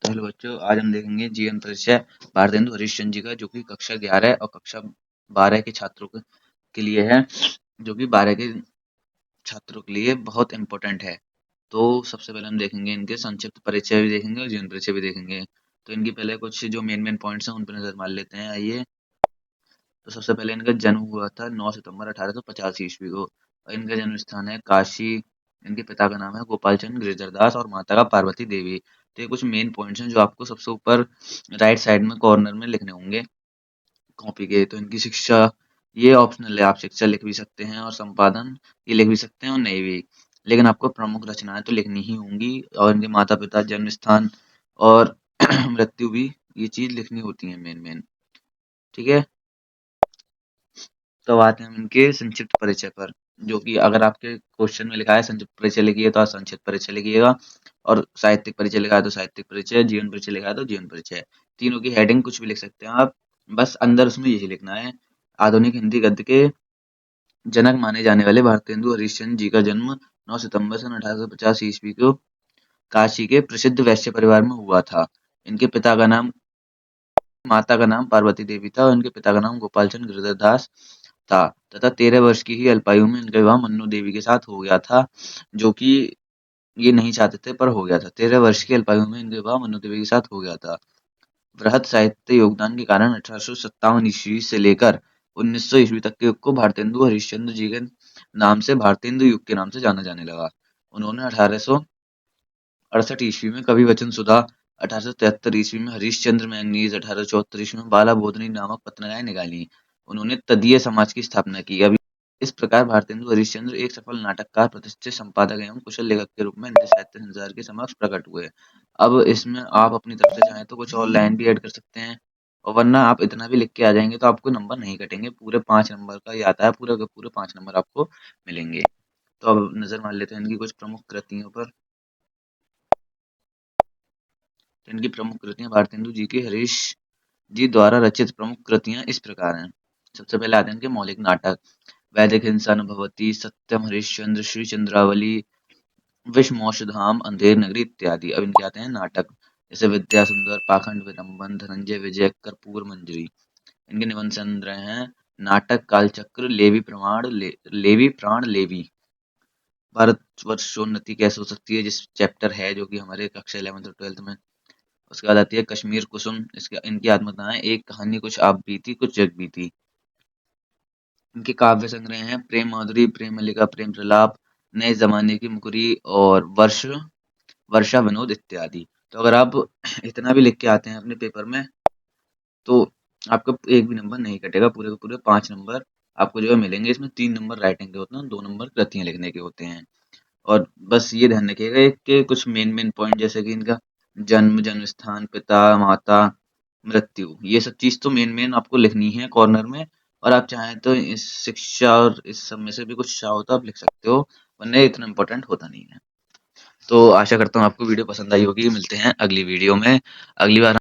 तो हेलो बच्चों, आज हम देखेंगे जीवन परिचय भारतेंदु हरीशचंद्र जी का, जो कि कक्षा 11 और कक्षा 12 के छात्रों के लिए है, जो कि 12 के छात्रों के लिए बहुत इम्पोर्टेंट है। तो सबसे पहले हम देखेंगे इनके संक्षिप्त परिचय भी देखेंगे और जीवन परिचय भी देखेंगे। तो इनकी पहले कुछ जो मेन मेन पॉइंट्स हैं उन पर नजर मार लेते हैं। आइए। तो सबसे पहले इनका जन्म हुआ था 9 सितंबर 1850 ईस्वी को, और इनका जन्म स्थान है काशी। इनके पिता का नाम है गोपाल चंद गिरिधर दास और माता का पार्वती देवी। तो ये कुछ मेन पॉइंट्स हैं जो आपको सबसे ऊपर राइट साइड में कॉर्नर में लिखने होंगे कॉपी के। तो इनकी शिक्षा ये ऑप्शनल है, आप शिक्षा लिख भी सकते हैं और संपादन ये लिख भी सकते हैं और नहीं भी, लेकिन आपको प्रमुख रचनाएं तो लिखनी ही होंगी। और इनके माता पिता, जन्म स्थान और मृत्यु भी, ये चीज लिखनी होती है मेन मेन। ठीक है। तो आते हैं हम इनके संक्षिप्त परिचय पर, जो कि अगर आपके क्वेश्चन में लिखा है संक्षिप्त परिचय लिखिए तो आप संक्षिप्त परिचय लिखिएगा, और साहित्यिक परिचय लिखा है तो साहित्यिक परिचय, जीवन परिचय लिखा है तो जीवन परिचय। तीनों की हेडिंग कुछ भी लिख सकते हैं आप, बस अंदर उसमें यही लिखना है। आधुनिक हिंदी गद्य के जनक माने जाने वाले भारतेंदु हरीशचंद्र जी का जन्म 9 सितंबर सन 1850 ईस्वी को काशी के प्रसिद्ध वैश्य परिवार में हुआ था। इनके पिता का नाम, माता का नाम पार्वती देवी था और इनके पिता का नाम गोपाल चंद गिरधर दास था, तथा 13 वर्ष की ही अल्पायु में इनका विवाह मन्नू देवी के साथ हो गया था, जो कि ये नहीं चाहते थे पर हो गया था। 13 वर्ष की अल्पायु में इनका विवाह मन्नू देवी के साथ हो गया था। वृहत साहित्य योगदान के कारण 1857 ईस्वी से लेकर 1900 ईस्वी तक के युग को भारतेंदु हरीशचंद्र जी के नाम से भारतेंदु युग के नाम से जाना जाने लगा। उन्होंने 1868 ईस्वी में कवि वचन सुधा, 1873 ईस्वी में हरीशचंद्र मैंगनीज, 1874 ईस्वी में बाला बोधनी नामक पत्रिकाएं निकाली। उन्होंने तदीय समाज की स्थापना की। अभी इस प्रकार भारतेंदु हरीशचंद्र एक सफल नाटककार, प्रतिष्ठित संपादक एवं कुशल लेखक के रूप में हिंदी साहित्य संसार के समक्ष प्रकट हुए। अब इसमें आप अपनी तरफ से चाहें तो कुछ और लाइन भी ऐड कर सकते हैं, और वरना आप इतना भी लिख के आ जाएंगे तो आपको नंबर नहीं कटेंगे, पूरे 5 नंबर का ये आता है, पूरे के पूरे 5 नंबर आपको मिलेंगे। तो अब नजर मार लेते हैं इनकी कुछ प्रमुख कृतियों पर। इनकी प्रमुख कृतियां भारतेंदु जी के हरीश जी द्वारा रचित प्रमुख कृतियां इस प्रकार हैं। सबसे पहले आते हैं इनके मौलिक नाटक। वैदिक हिंसा न भवति, सत्यम हरिश्चंद्र, श्री चंद्रावली, विषमोक्षधाम, अंधेर नगरी इत्यादि। अब इनके आते हैं नाटक, जैसे विद्या सुंदर, पाखंड विडम्बन, धनंजय विजय, कर्पूर मंजरी। इनके निबंध संग्रह हैं नाटक कालचक्र, लेवी प्राण लेवी, भारतवर्षोन्नति कैसे हो सकती है, जिस चैप्टर है जो कि हमारे कक्षा 11th और 12th में। उसके बाद आती है कश्मीर कुसुम, इसके इनकी आत्मकथाएं, एक कहानी कुछ आप बीती कुछ जग बीती। इनके काव्य संग्रह हैं प्रेम माधुरी, प्रेम मल्लिका, प्रेम प्रलाप, नए जमाने की मुकरी और वर्षा विनोद इत्यादि। तो अगर आप इतना भी लिख के आते हैं अपने पेपर में तो आपका एक भी नंबर नहीं कटेगा, पूरे के पूरे 5 नंबर आपको जो है मिलेंगे। इसमें 3 नंबर राइटिंग के होते हैं, 2 नंबर कृतियां लिखने के होते हैं। और बस ये ध्यान रखिएगा कि कुछ मेन मेन पॉइंट, जैसे कि इनका जन्म, जन्म स्थान, पिता, माता, मृत्यु, ये सब चीज तो मेन मेन आपको लिखनी है कॉर्नर में। और आप चाहें तो इस शिक्षा और इस सब में से भी कुछ चाहो तो आप लिख सकते हो, वरना ये इतना इम्पोर्टेंट होता नहीं है। तो आशा करता हूँ आपको वीडियो पसंद आई होगी। मिलते हैं अगली वीडियो में। अगली बार